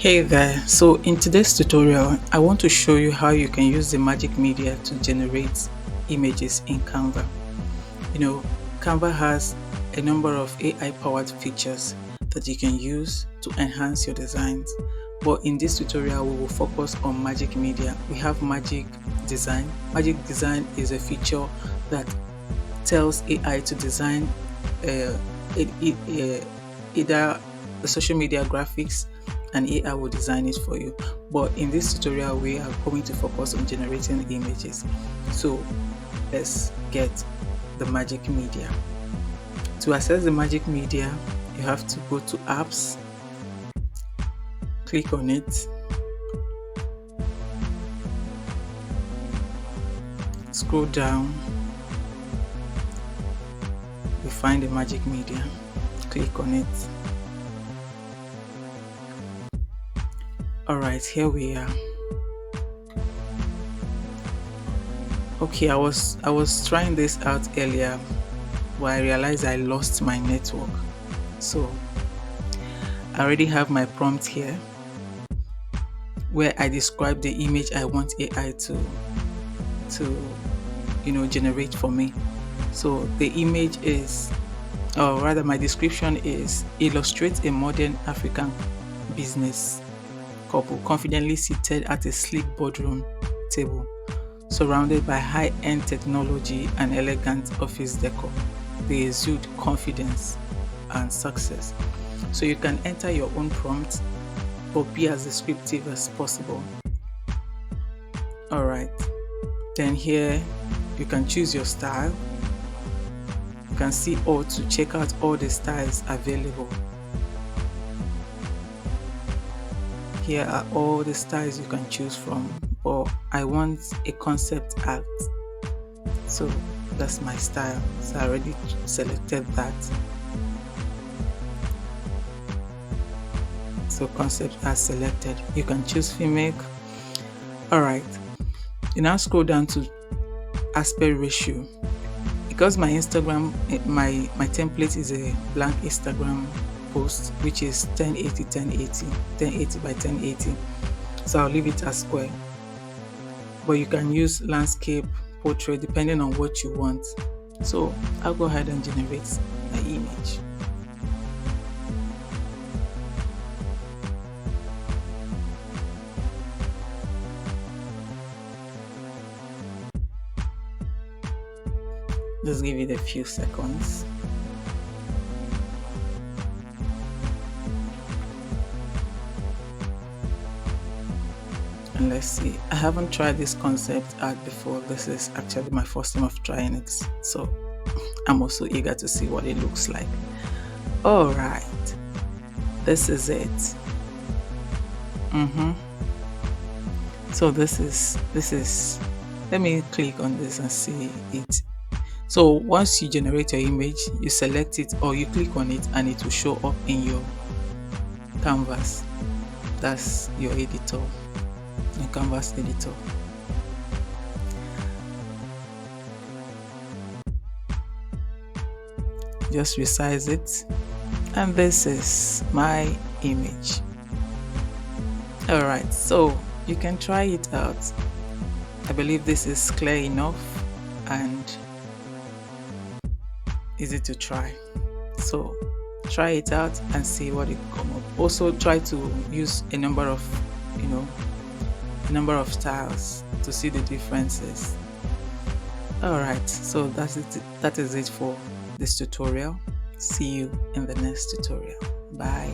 Hey there, so in today's tutorial, I want to show you how you can use the Magic Media to generate images in Canva. You know, Canva has a number of AI-powered features that you can use to enhance your designs. But in this tutorial, we will focus on Magic Media. We have Magic Design. Magic Design is a feature that tells AI to design uh, either the social media graphics, and AI will design it for you. But in this tutorial, we are going to focus on generating images. So let's get the Magic Media. To access the Magic Media, you have to go to Apps, click on it, scroll down, you find the Magic Media, click on it. Alright, here we are. Okay, I was trying this out earlier, but I realized I lost my network. So I already have my prompt here where I describe the image I want AI to generate for me. So the image is, or rather my description is, illustrate a modern African business couple confidently seated at a sleek boardroom table, surrounded by high-end technology and elegant office decor. They exude confidence and success. So you can enter your own prompt, but be as descriptive as possible. Alright, then here you can choose your style. You can see all to check out all the styles available. Here are all the styles you can choose from, but I want a concept art, so that's my style. So I already selected that. So concept art selected. You can choose female. Alright, you now scroll down to aspect ratio. Because my Instagram, my template is a blank Instagram post, which is 1080 by 1080, so I'll leave it as square, but you can use landscape, portrait, depending on what you want. So I'll go ahead and generate my image. Just give it a few seconds. And let's see, I haven't tried this concept art before. This is actually my first time of trying it, so I'm also eager to see what it looks like. All right, this is it. So this is let me click on this and see it. So once you generate your image, you select it or you click on it and it will show up in your canvas. That's your editor, your canvas editor. Just resize it, and this is my image. All right, so you can try it out. I believe this is clear enough and easy to try. So try it out and see what it come up. Also try to use a number of styles to see the differences. All right, so that is it for this tutorial. See you in the next tutorial. Bye.